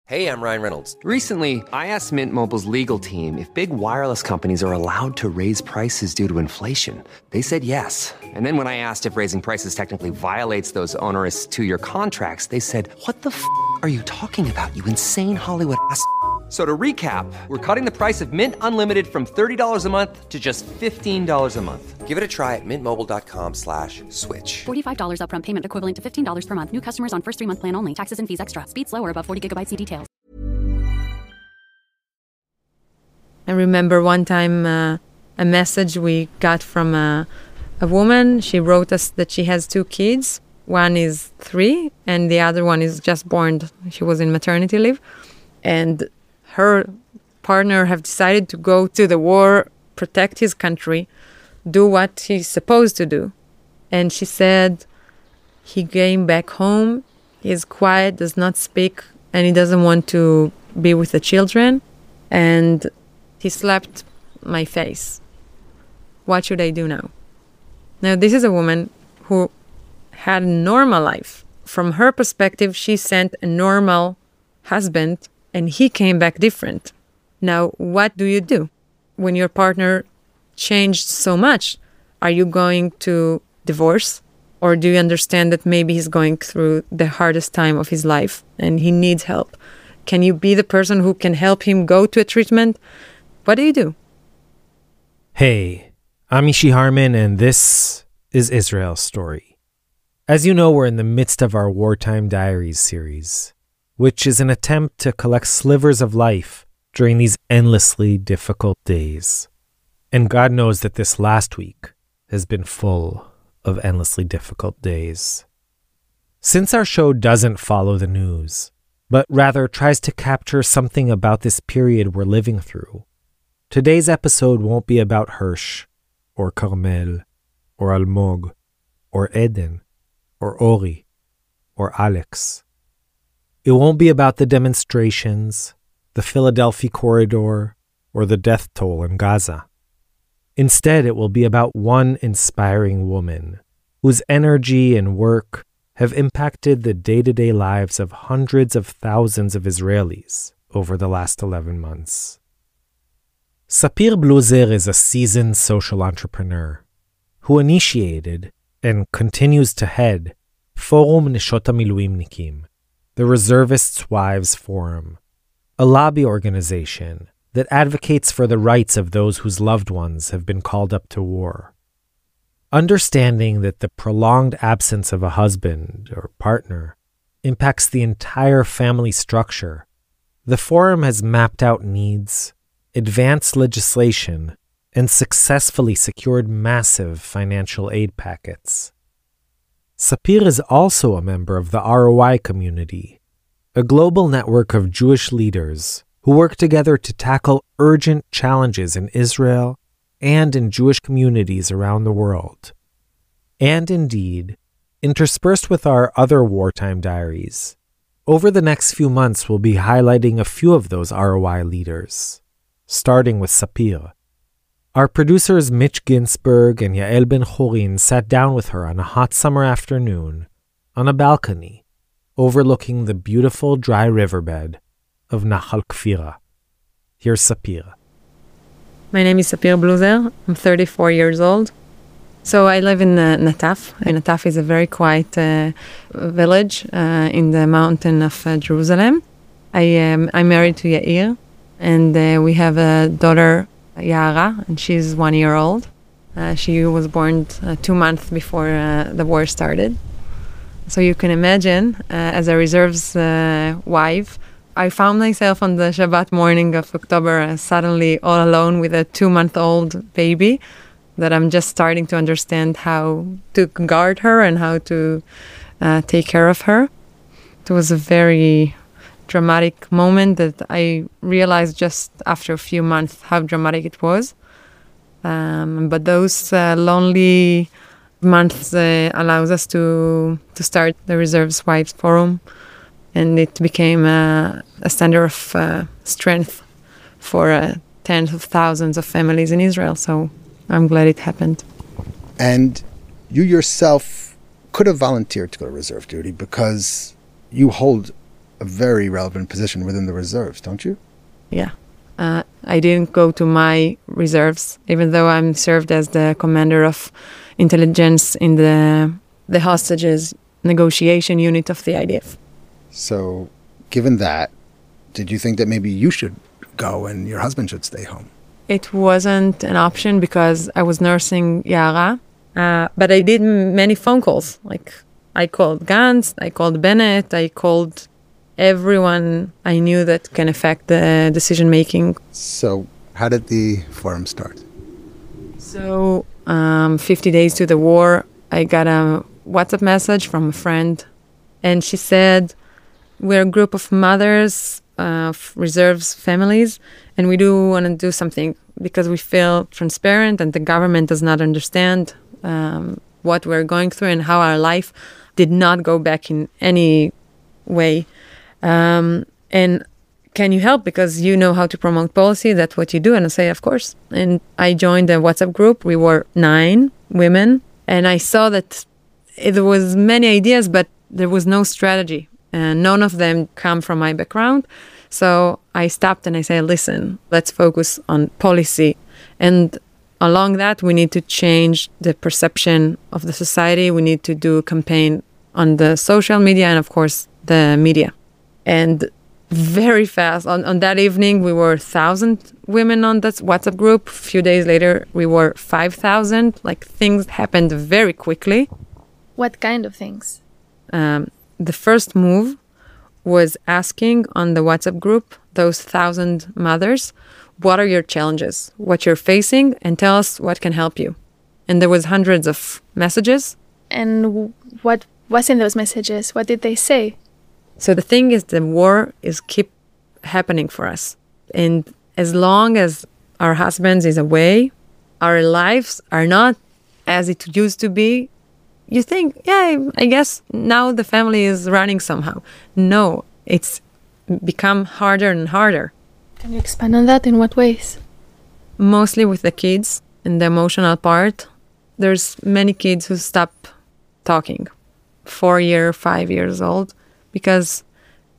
Hey, I'm Ryan Reynolds. Recently, I asked Mint Mobile's legal team if big wireless companies are allowed to raise prices due to inflation. They said yes. And then when I asked if raising prices technically violates those onerous two-year contracts, they said, "What the f*** are you talking about, you insane Hollywood ass?" So to recap, we're cutting the price of Mint Unlimited from $30 a month to just $15 a month. Give it a try at mintmobile.com/switch. $45 upfront payment equivalent to $15 per month. New customers on first 3-month plan only. Taxes and fees extra. Speed slower above 40 gigabytes. See details. I remember one time a message we got from a woman. She wrote us that she has 2 kids. One is 3 and the other one is just born. She was in maternity leave. And her partner have decided to go to the war, protect his country, do what he's supposed to do. And she said he came back home, he's quiet, does not speak, and he doesn't want to be with the children. And he slapped my face. What should I do now? Now, this is a woman who had a normal life. From her perspective, she sent a normal husband and he came back different. Now, what do you do when your partner changed so much? Are you going to divorce? Or do you understand that maybe he's going through the hardest time of his life and he needs help? Can you be the person who can help him go to a treatment? What do you do? Hey, I'm Ishi Harman, and this is Israel's Story. As you know, we're in the midst of our Wartime Diaries series, which is an attempt to collect slivers of life during these endlessly difficult days. And God knows that this last week has been full of endlessly difficult days. Since our show doesn't follow the news, but rather tries to capture something about this period we're living through, today's episode won't be about Hirsch, or Carmel, or Almog, or Eden, or Ori, or Alex. It won't be about the demonstrations, the Philadelphia corridor, or the death toll in Gaza. Instead, it will be about one inspiring woman whose energy and work have impacted the day-to-day lives of hundreds of thousands of Israelis over the last 11 months. Sapir Bluzer is a seasoned social entrepreneur who initiated and continues to head Forum Neshot HaMiluimnikim, the Reservists' Wives Forum, a lobby organization that advocates for the rights of those whose loved ones have been called up to war. Understanding that the prolonged absence of a husband or partner impacts the entire family structure, the forum has mapped out needs, advanced legislation, and successfully secured massive financial aid packets. Sapir is also a member of the ROI community, a global network of Jewish leaders who work together to tackle urgent challenges in Israel and in Jewish communities around the world. And indeed, interspersed with our other wartime diaries, over the next few months we'll be highlighting a few of those ROI leaders, starting with Sapir. Our producers Mitch Ginsberg and Yael Ben-Chorin sat down with her on a hot summer afternoon on a balcony overlooking the beautiful dry riverbed of Nahal Kfira. Here's Sapir. My name is Sapir Bluzer. I'm 34 years old. So I live in Nataf. And Nataf is a very quiet village in the mountain of Jerusalem. I'm married to Yair, and we have a daughter, Yara, and she's 1 year old. She was born 2 months before the war started. So you can imagine, as a reserves wife, I found myself on the Shabbat morning of October suddenly all alone with a 2-month-old baby that I'm just starting to understand how to guard her and how to take care of her. It was a very dramatic moment that I realized just after a few months how dramatic it was. But those lonely months allows us to start the Reserves Wives Forum, and it became a center of strength for tens of thousands of families in Israel. So I'm glad it happened. And you yourself could have volunteered to go to reserve duty because you hold a very relevant position within the reserves, don't you? Yeah. I didn't go to my reserves, even though I'm served as the commander of intelligence in the hostages negotiation unit of the IDF. So, given that, did you think that maybe you should go and your husband should stay home? It wasn't an option because I was nursing Yara, but I did many phone calls. Like, I called Gantz, I called Bennett, I called everyone I knew that can affect the decision making. So, how did the forum start? So, 50 days to the war, I got a WhatsApp message from a friend, and she said, we're a group of mothers of reserves families, and we do want to do something because we feel transparent and the government does not understand what we're going through and how our life did not go back in any way. And can you help? Because you know how to promote policy. That's what you do. And I say, of course. And I joined a WhatsApp group. We were 9 women. And I saw that there was many ideas, but there was no strategy. And none of them come from my background. So I stopped and I said, listen, let's focus on policy. And along that, we need to change the perception of the society. We need to do a campaign on the social media and, of course, the media. And very fast, on that evening, we were 1,000 women on that WhatsApp group. A few days later, we were 5,000. Like, things happened very quickly. What kind of things? The first move was asking on the WhatsApp group, those 1,000 mothers, what are your challenges, what you're facing, and tell us what can help you. And there was hundreds of messages. And what was in those messages? What did they say? So the thing is, the war is keep happening for us. And as long as our husbands is away, our lives are not as it used to be. You think, yeah, I guess now the family is running somehow. No, it's become harder and harder. Can you expand on that? In what ways? Mostly with the kids and the emotional part. There's many kids who stop talking, 5 years old, because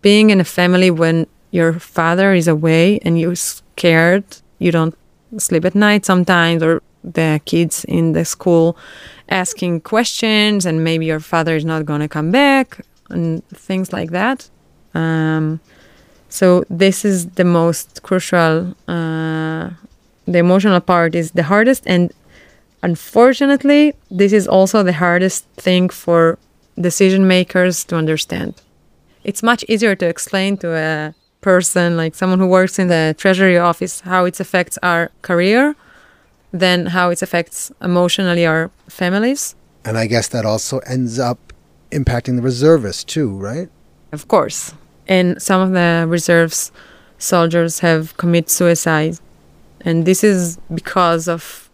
being in a family when your father is away and you're scared, you don't sleep at night sometimes, or the kids in the school asking questions and maybe your father is not going to come back and things like that. So this is the most crucial. The emotional part is the hardest, and unfortunately, this is also the hardest thing for decision makers to understand. It's much easier to explain to a person, like someone who works in the Treasury office, how it affects our career than how it affects emotionally our families. And I guess that also ends up impacting the reservists too, right? Of course. And some of the reserves soldiers have committed suicide. And this is because of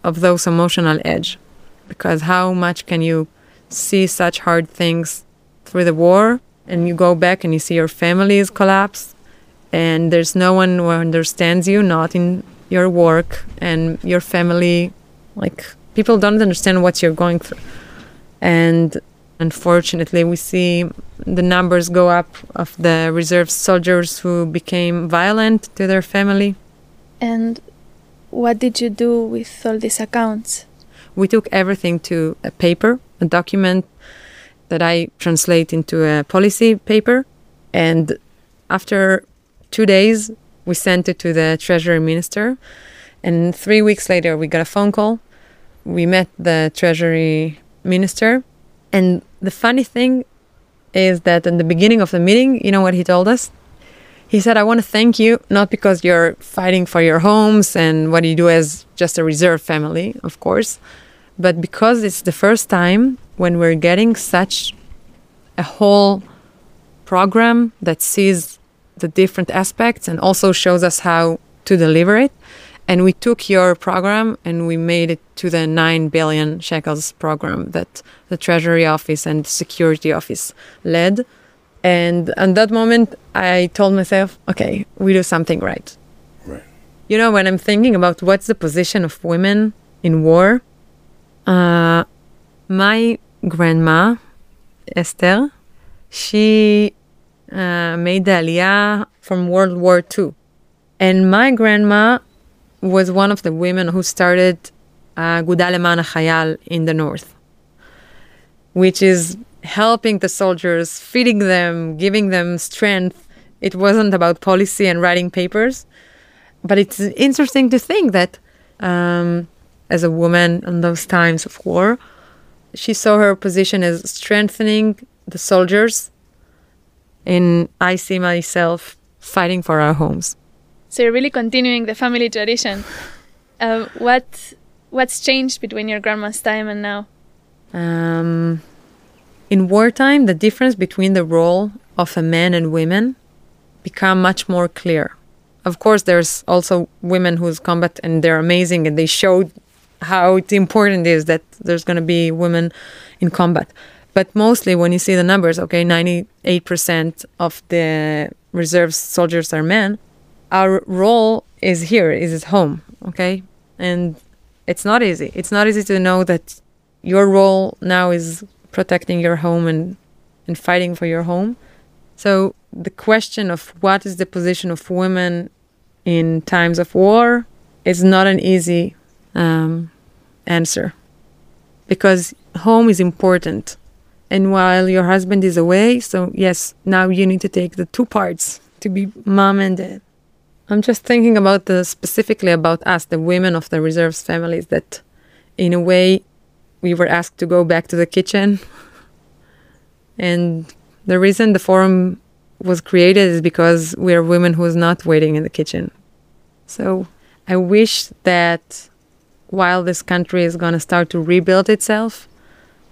those emotional edge. Because how much can you see such hard things through the war, and you go back and you see your families collapse, and there's no one who understands you, not in your work and your family. Like, people don't understand what you're going through. And unfortunately, we see the numbers go up of the reserve soldiers who became violent to their family. And what did you do with all these accounts? We took everything to a paper, a document that I translate into a policy paper. And after 2 days, we sent it to the Treasury Minister. And 3 weeks later, we got a phone call. We met the Treasury Minister. And the funny thing is that in the beginning of the meeting, you know what he told us? He said, I want to thank you, not because you're fighting for your homes and what you do as just a reserve family, of course, but because it's the first time when we're getting such a whole program that sees the different aspects and also shows us how to deliver it. And we took your program and we made it to the 9 billion shekels program that the Treasury Office and the Security Office led. And at that moment, I told myself, okay, we do something right. Right. You know, when I'm thinking about what's the position of women in war, my grandma, Esther, she made the Aliyah from World War II. And my grandma was one of the women who started Aguda Leman HaChayal in the north, which is helping the soldiers, feeding them, giving them strength. It wasn't about policy and writing papers. But it's interesting to think that as a woman in those times of war, she saw her position as strengthening the soldiers, and I see myself fighting for our homes. So you're really continuing the family tradition. What's changed between your grandma's time and now? In wartime, the difference between the role of a man and women become much more clear. Of course, there's also women who's combat and they're amazing and they showed how important it is that there's going to be women in combat. But mostly when you see the numbers, 98% of the reserve soldiers are men. Our role is here, is at home, okay? And it's not easy. It's not easy to know that your role now is protecting your home and fighting for your home. So the question of what is the position of women in times of war is not an easy answer. Because home is important. And while your husband is away, so yes, now you need to take the two parts to be mom and dad. I'm just thinking about specifically about us, the women of the reserves families, that in a way we were asked to go back to the kitchen. And the reason the forum was created is because we are women who is not waiting in the kitchen. So I wish that while this country is going to start to rebuild itself,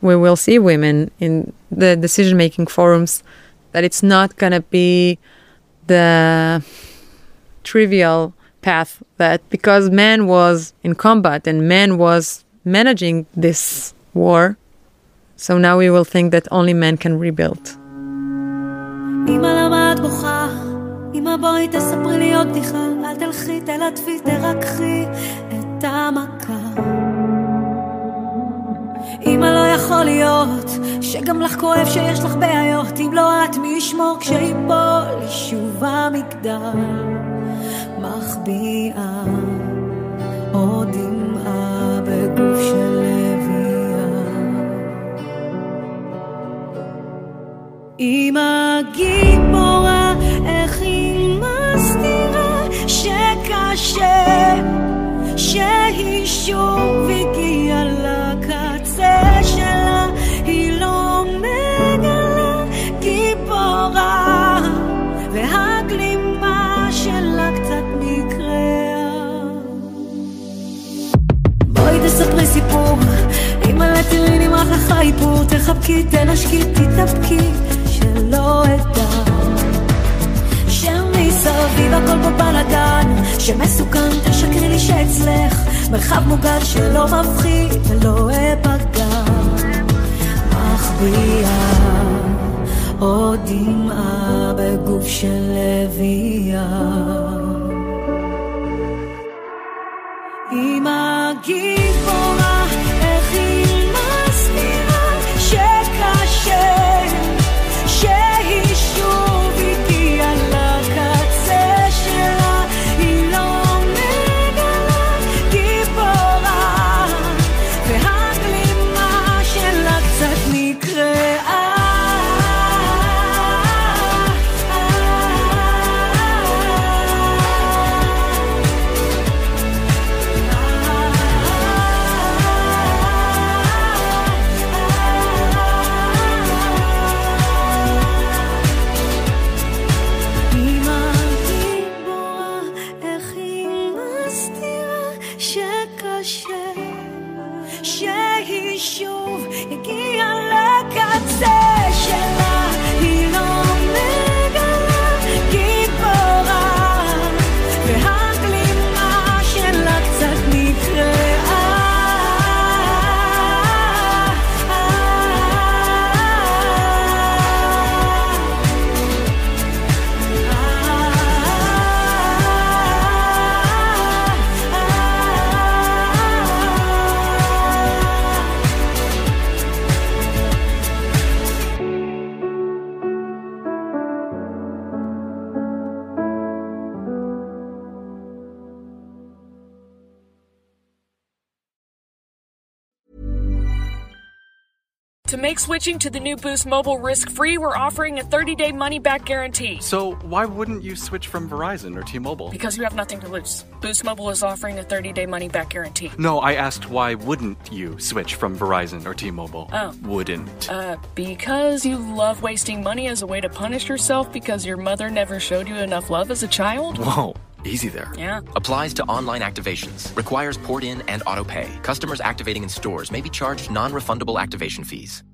we will see women in the decision-making forums, that it's not going to be the trivial path that because man was in combat and man was managing this war, so now we will think that only men can rebuild. אמא למה את בוכה? אמא בואי תספרי לי עוד בדיחה, אל תלכי תלטפי תרקחי את המכה. אמא לא יכול להיות שגם לך כואב שיש לך בעיות, אם לא את מי ישמור כשיפול שוב המגדל. מחביאה עוד דמעה בגוף של לביאה. אמא גיבורה, איך היא מסתירה שקשה שהיא שוב הגיעה לקצה שלה, היא לא מגלה גיבורה והגלימה שלה קצת נקראה. בואי תספרי סיפור, אמא תראי נמרח לך איפור, תחבקי תנשקי תתאפקי שלא אדע שמסביב הכל פה בלגן שמסוכן, תשקרי לי שאצלך מרחב מוגן שלא מפחיד ולא אפגע. מחביאה עוד דמעה בגוף של לביאה. אמא גיבורה, איך היא מסתירה שקשה שהיא שוב הגיעה לקצה שלה, היא לא מגלה גיבורה והגלימה שלה קצת נקראה. To make switching to the new Boost Mobile risk-free, we're offering a 30-day money-back guarantee. So why wouldn't you switch from Verizon or T-Mobile? Because you have nothing to lose. Boost Mobile is offering a 30-day money-back guarantee. No, I asked why wouldn't you switch from Verizon or T-Mobile? Oh. Wouldn't. Because you love wasting money as a way to punish yourself because your mother never showed you enough love as a child? Whoa. Easy there. Yeah. Applies to online activations. Requires port in and auto pay. Customers activating in stores may be charged non-refundable activation fees.